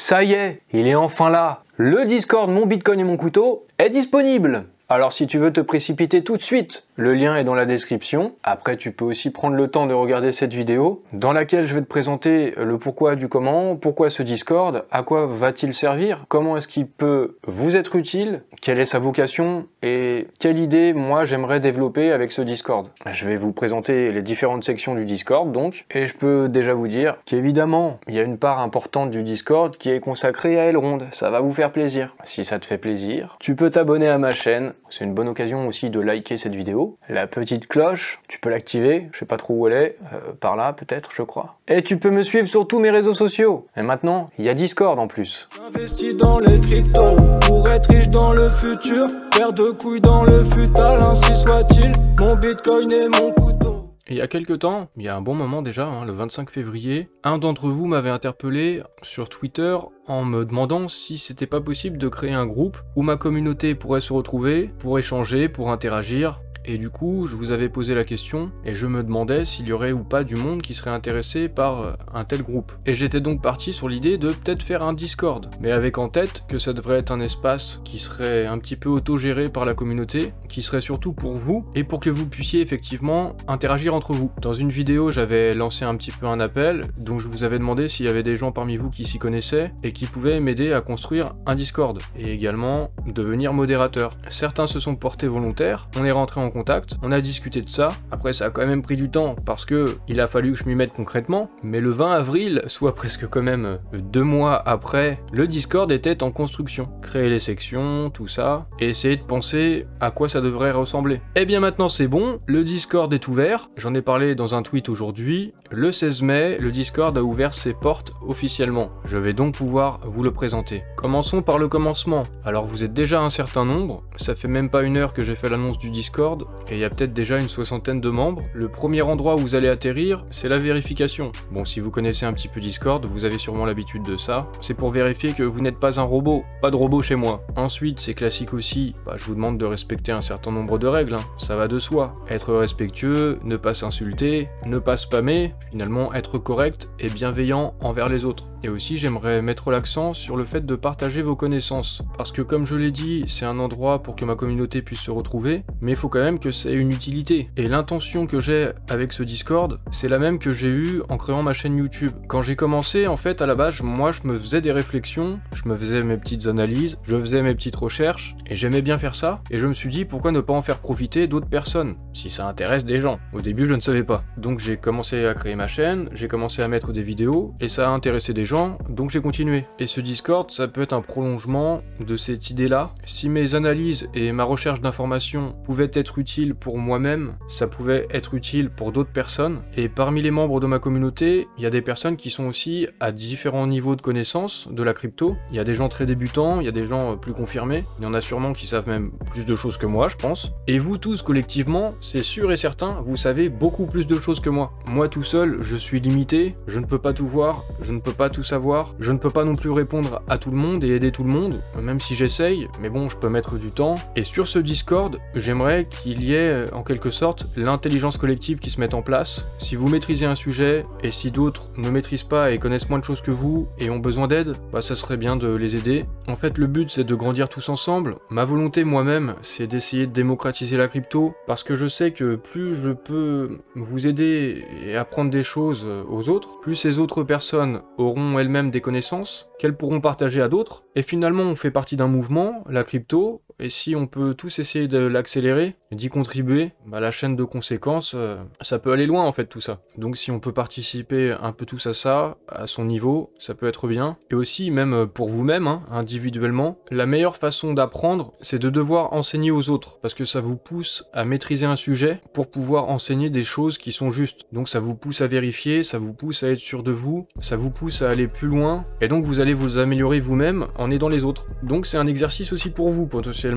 Ça y est, il est enfin là. Le Discord Mon Bitcoin et mon couteau est disponible. Alors si tu veux te précipiter tout de suite, le lien est dans la description. Après tu peux aussi prendre le temps de regarder cette vidéo dans laquelle je vais te présenter le pourquoi du comment, pourquoi ce Discord, à quoi va-t-il servir, comment est-ce qu'il peut vous être utile, quelle est sa vocation et quelle idée moi j'aimerais développer avec ce Discord. Je vais vous présenter les différentes sections du Discord donc, et je peux déjà vous dire qu'évidemment il y a une part importante du Discord qui est consacrée à Elrond, ça va vous faire plaisir. Si ça te fait plaisir, tu peux t'abonner à ma chaîne. C'est une bonne occasion aussi de liker cette vidéo. La petite cloche, tu peux l'activer, je sais pas trop où elle est, par là peut-être, je crois. Et tu peux me suivre sur tous mes réseaux sociaux. Et maintenant, il y a Discord en plus. J'investis dans les cryptos, pour être riche dans le futur, paire de couilles dans le futal, ainsi soit-il, mon bitcoin et mon couteau. Et il y a quelques temps, il y a un bon moment déjà, le 25 février, un d'entre vous m'avait interpellé sur Twitter en me demandant si c'était pas possible de créer un groupe où ma communauté pourrait se retrouver, pour échanger, pour interagir. Et du coup, je vous avais posé la question, et je me demandais s'il y aurait ou pas du monde qui serait intéressé par un tel groupe. Et j'étais donc parti sur l'idée de peut-être faire un Discord, mais avec en tête que ça devrait être un espace qui serait un petit peu autogéré par la communauté, qui serait surtout pour vous, et pour que vous puissiez effectivement interagir entre vous. Dans une vidéo, j'avais lancé un petit peu un appel, donc je vous avais demandé s'il y avait des gens parmi vous qui s'y connaissaient, et qui pouvaient m'aider à construire un Discord, et également devenir modérateur. Certains se sont portés volontaires, on est rentré en contact, on a discuté de ça, après ça a quand même pris du temps parce que il a fallu que je m'y mette concrètement, mais le 20 avril, soit presque quand même 2 mois après, le Discord était en construction. Créer les sections, tout ça, et essayer de penser à quoi ça devrait ressembler. Et bien maintenant c'est bon, le Discord est ouvert, j'en ai parlé dans un tweet aujourd'hui, le 16 mai, le Discord a ouvert ses portes officiellement. Je vais donc pouvoir vous le présenter. Commençons par le commencement. Alors vous êtes déjà un certain nombre, ça fait même pas 1 heure que j'ai fait l'annonce du Discord, et il y a peut-être déjà une 60aine de membres. Le premier endroit où vous allez atterrir, c'est la vérification. Bon, si vous connaissez un petit peu Discord, vous avez sûrement l'habitude de ça. C'est pour vérifier que vous n'êtes pas un robot. Pas de robot chez moi. Ensuite, c'est classique aussi, je vous demande de respecter un certain nombre de règles, ça va de soi. Être respectueux, ne pas s'insulter, ne pas spammer, finalement être correct et bienveillant envers les autres. Et aussi, j'aimerais mettre l'accent sur le fait de partager vos connaissances. Parce que comme je l'ai dit, c'est un endroit pour que ma communauté puisse se retrouver, mais il faut quand même que ça ait une utilité. Et l'intention que j'ai avec ce Discord, c'est la même que j'ai eue en créant ma chaîne YouTube. Quand j'ai commencé, en fait, à la base, moi, je me faisais des réflexions, je me faisais mes petites analyses, je faisais mes petites recherches, et j'aimais bien faire ça, et je me suis dit, pourquoi ne pas en faire profiter d'autres personnes, si ça intéresse des gens. Au début, je ne savais pas. Donc j'ai commencé à créer ma chaîne, j'ai commencé à mettre des vidéos, et ça a intéressé des gens, donc j'ai continué. Et ce Discord, ça peut être un prolongement de cette idée-là. Si mes analyses et ma recherche d'informations pouvaient être utiles pour moi-même, ça pouvait être utile pour d'autres personnes. Et parmi les membres de ma communauté, il y a des personnes qui sont aussi à différents niveaux de connaissance de la crypto. Il y a des gens très débutants, il y a des gens plus confirmés, il y en a sûrement qui savent même plus de choses que moi, je pense. Et vous tous, collectivement, c'est sûr et certain, vous savez beaucoup plus de choses que moi. Moi tout seul, je suis limité, je ne peux pas tout voir, je ne peux pas tout savoir, je ne peux pas non plus répondre à tout le monde et aider tout le monde, même si j'essaye, mais bon, je peux mettre du temps. Et sur ce Discord, j'aimerais qu'il y ait en quelque sorte l'intelligence collective qui se mette en place. Si vous maîtrisez un sujet, et si d'autres ne maîtrisent pas et connaissent moins de choses que vous et ont besoin d'aide, ça serait bien de les aider. En fait, le but c'est de grandir tous ensemble. Ma volonté moi-même, c'est d'essayer de démocratiser la crypto, parce que je sais que plus je peux vous aider et apprendre des choses aux autres, plus ces autres personnes auront elles-mêmes des connaissances qu'elles pourront partager à d'autres, et finalement on fait partie d'un mouvement, la crypto, et si on peut tous essayer de l'accélérer, d'y contribuer, la chaîne de conséquences, ça peut aller loin en fait tout ça. Donc si on peut participer un peu tous à ça, à son niveau, ça peut être bien. Et aussi même pour vous-même, individuellement, la meilleure façon d'apprendre, c'est de devoir enseigner aux autres, parce que ça vous pousse à maîtriser un sujet pour pouvoir enseigner des choses qui sont justes. Donc ça vous pousse à vérifier, ça vous pousse à être sûr de vous, ça vous pousse à aller plus loin, et donc vous allez vous améliorer vous-même en aidant les autres. Donc c'est un exercice aussi pour vous, potentiellement,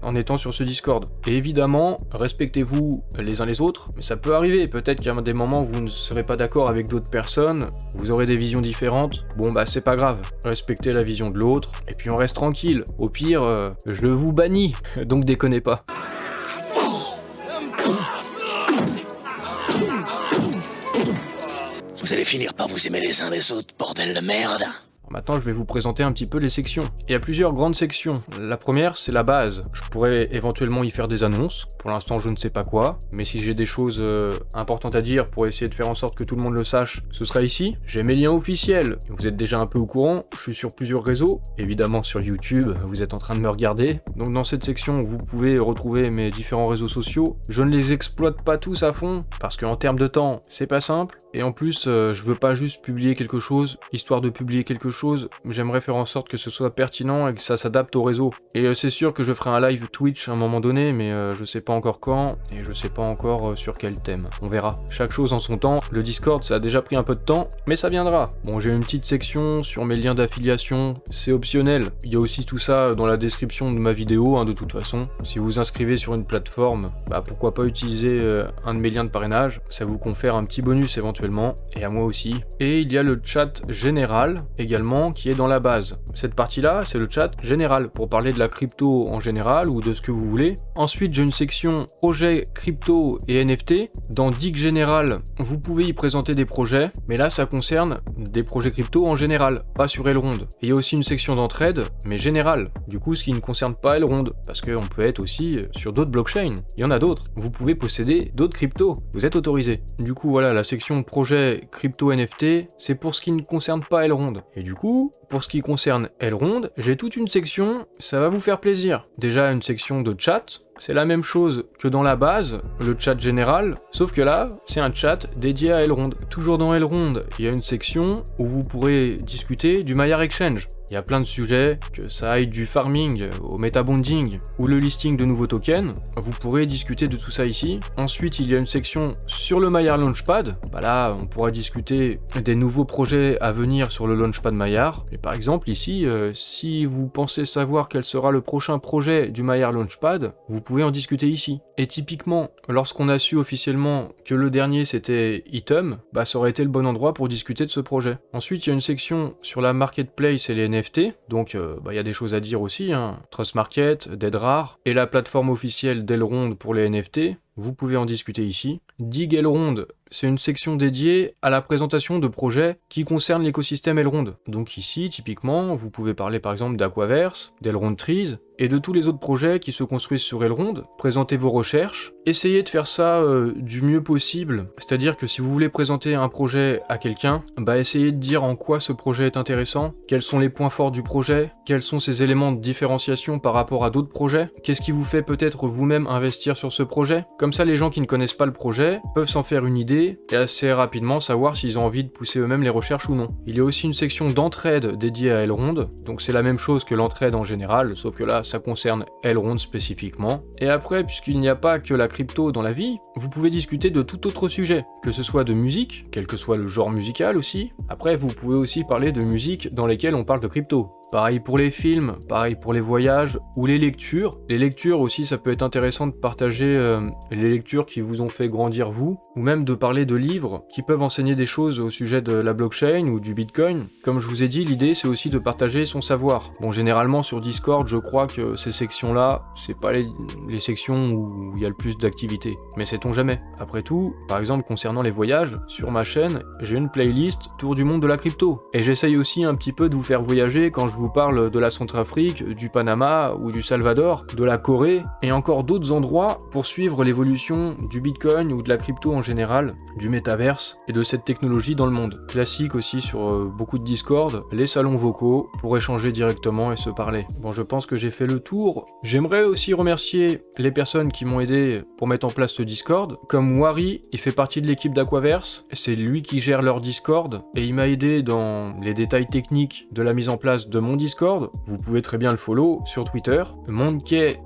en étant sur ce Discord. Et évidemment, respectez-vous les uns les autres, mais ça peut arriver, peut-être qu'à des moments vous ne serez pas d'accord avec d'autres personnes, vous aurez des visions différentes, bon c'est pas grave, respectez la vision de l'autre, et puis on reste tranquille, au pire, je vous bannis, donc déconnez pas. Vous allez finir par vous aimer les uns les autres, bordel de merde. Maintenant, je vais vous présenter un petit peu les sections. Il y a plusieurs grandes sections. La première, c'est la base. Je pourrais éventuellement y faire des annonces. Pour l'instant, je ne sais pas quoi, mais si j'ai des choses importantes à dire pour essayer de faire en sorte que tout le monde le sache, ce sera ici. J'ai mes liens officiels. Vous êtes déjà un peu au courant. Je suis sur plusieurs réseaux. Évidemment sur YouTube, vous êtes en train de me regarder. Donc dans cette section, vous pouvez retrouver mes différents réseaux sociaux. Je ne les exploite pas tous à fond, parce qu'en termes de temps, c'est pas simple. Et en plus, je veux pas juste publier quelque chose, histoire de publier quelque chose, j'aimerais faire en sorte que ce soit pertinent et que ça s'adapte au réseau. Et c'est sûr que je ferai un live Twitch à un moment donné, mais je sais pas encore quand, et je sais pas encore sur quel thème. On verra. Chaque chose en son temps. Le Discord, ça a déjà pris un peu de temps, mais ça viendra. Bon, j'ai une petite section sur mes liens d'affiliation, c'est optionnel. Il y a aussi tout ça dans la description de ma vidéo, hein, de toute façon. Si vous vous inscrivez sur une plateforme, bah pourquoi pas utiliser un de mes liens de parrainage, ça vous confère un petit bonus éventuellement. Et à moi aussi. Et il y a le chat général également qui est dans la base. Cette partie-là, c'est le chat général pour parler de la crypto en général ou de ce que vous voulez. Ensuite, j'ai une section projet crypto et NFT. Dans Dig Général, vous pouvez y présenter des projets, mais là, ça concerne des projets crypto en général, pas sur Elrond. Et il y a aussi une section d'entraide, mais générale. Du coup, ce qui ne concerne pas Elrond, parce qu'on peut être aussi sur d'autres blockchains. Il y en a d'autres. Vous pouvez posséder d'autres cryptos. Vous êtes autorisé. Du coup, voilà, la section projet crypto NFT, c'est pour ce qui ne concerne pas Elrond. Et du coup, pour ce qui concerne Elrond, j'ai toute une section, ça va vous faire plaisir. Déjà une section de chat, c'est la même chose que dans la base, le chat général, sauf que là, c'est un chat dédié à Elrond. Toujours dans Elrond, il y a une section où vous pourrez discuter du Maiar Exchange. Il y a plein de sujets, que ça aille du farming au metabonding ou le listing de nouveaux tokens, vous pourrez discuter de tout ça ici. Ensuite, il y a une section sur le Maiar Launchpad. Bah là, on pourra discuter des nouveaux projets à venir sur le Launchpad Maiar. Et par exemple, ici, si vous pensez savoir quel sera le prochain projet du Maiar Launchpad, vous pouvez en discuter ici. Et typiquement, lorsqu'on a su officiellement que le dernier c'était Item, bah ça aurait été le bon endroit pour discuter de ce projet. Ensuite, il y a une section sur la marketplace et les NFT, donc il y a des choses à dire aussi, hein. Trust Market, Deadrar, et la plateforme officielle d'Elrond pour les NFT, vous pouvez en discuter ici. Dig Elrond, c'est une section dédiée à la présentation de projets qui concernent l'écosystème Elrond. Donc ici, typiquement, vous pouvez parler par exemple d'Aquaverse, d'Elrond Trees, et de tous les autres projets qui se construisent sur Elrond, présentez vos recherches, essayez de faire ça du mieux possible, c'est-à-dire que si vous voulez présenter un projet à quelqu'un, bah essayez de dire en quoi ce projet est intéressant, quels sont les points forts du projet, quels sont ses éléments de différenciation par rapport à d'autres projets, qu'est-ce qui vous fait peut-être vous-même investir sur ce projet. Comme ça, les gens qui ne connaissent pas le projet peuvent s'en faire une idée et assez rapidement savoir s'ils ont envie de pousser eux-mêmes les recherches ou non. Il y a aussi une section d'entraide dédiée à Elrond, donc c'est la même chose que l'entraide en général, sauf que là, ça concerne Elrond spécifiquement. Et après, puisqu'il n'y a pas que la crypto dans la vie, vous pouvez discuter de tout autre sujet, que ce soit de musique, quel que soit le genre musical aussi. Après, vous pouvez aussi parler de musique dans lesquelles on parle de crypto. Pareil pour les films, pareil pour les voyages ou les lectures. Les lectures aussi, ça peut être intéressant de partager les lectures qui vous ont fait grandir vous, ou même de parler de livres qui peuvent enseigner des choses au sujet de la blockchain ou du Bitcoin. Comme je vous ai dit, l'idée c'est aussi de partager son savoir. Bon, généralement sur Discord, je crois que ces sections-là, c'est pas les sections où il y a le plus d'activité. Mais sait-on jamais. Après tout, par exemple concernant les voyages, sur ma chaîne, j'ai une playlist Tour du monde de la crypto. Et j'essaye aussi un petit peu de vous faire voyager quand je vous parle de la Centrafrique, du Panama ou du Salvador, de la Corée et encore d'autres endroits pour suivre l'évolution du Bitcoin ou de la crypto en général, du métaverse et de cette technologie dans le monde. Classique aussi sur beaucoup de Discord, les salons vocaux pour échanger directement et se parler. Bon, je pense que j'ai fait le tour. J'aimerais aussi remercier les personnes qui m'ont aidé pour mettre en place ce Discord, comme Wari, il fait partie de l'équipe d'Aquaverse, c'est lui qui gère leur Discord et il m'a aidé dans les détails techniques de la mise en place de mon Discord, vous pouvez très bien le follow sur Twitter, Monkey-di-Anony,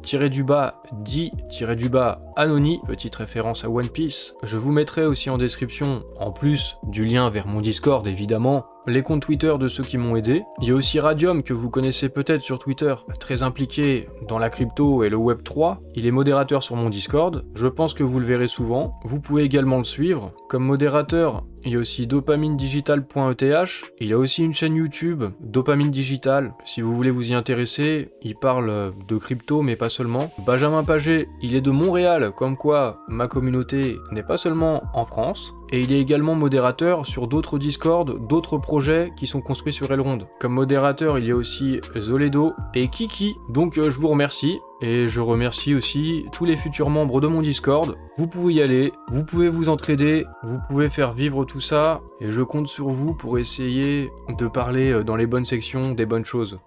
petite référence à One Piece. Je vous mettrai aussi en description, en plus du lien vers mon Discord évidemment, les comptes Twitter de ceux qui m'ont aidé. Il y a aussi Radium que vous connaissez peut-être sur Twitter, très impliqué dans la crypto et le Web3. Il est modérateur sur mon Discord, je pense que vous le verrez souvent. Vous pouvez également le suivre. Comme modérateur, il y a aussi dopamine-digital.eth, il y a aussi une chaîne YouTube, Dopamine Digital, si vous voulez vous y intéresser, il parle de crypto mais pas seulement. Benjamin Pagé, il est de Montréal, comme quoi ma communauté n'est pas seulement en France, et il est également modérateur sur d'autres Discord, d'autres projets qui sont construits sur Elrond. Comme modérateur, il y a aussi Zoledo et Kiki, donc je vous remercie. Et je remercie aussi tous les futurs membres de mon Discord. Vous pouvez y aller, vous pouvez vous entraider, vous pouvez faire vivre tout ça, et je compte sur vous pour essayer de parler dans les bonnes sections des bonnes choses.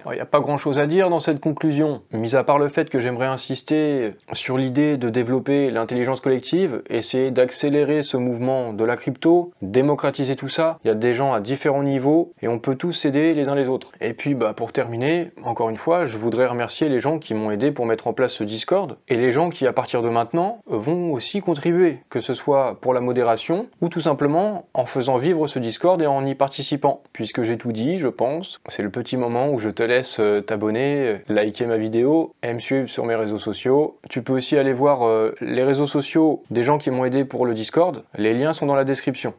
Il n'y a pas grand chose à dire dans cette conclusion, mis à part le fait que j'aimerais insister sur l'idée de développer l'intelligence collective, essayer d'accélérer ce mouvement de la crypto, démocratiser tout ça. Il y a des gens à différents niveaux et on peut tous s'aider les uns les autres. Et puis pour terminer, encore une fois, je voudrais remercier les gens qui m'ont aidé pour mettre en place ce Discord et les gens qui à partir de maintenant vont aussi contribuer, que ce soit pour la modération ou tout simplement en faisant vivre ce Discord et en y participant. Puisque j'ai tout dit, je pense, c'est le petit moment où je te laisse t'abonner, liker ma vidéo et me suivre sur mes réseaux sociaux. Tu peux aussi aller voir les réseaux sociaux des gens qui m'ont aidé pour le Discord, les liens sont dans la description.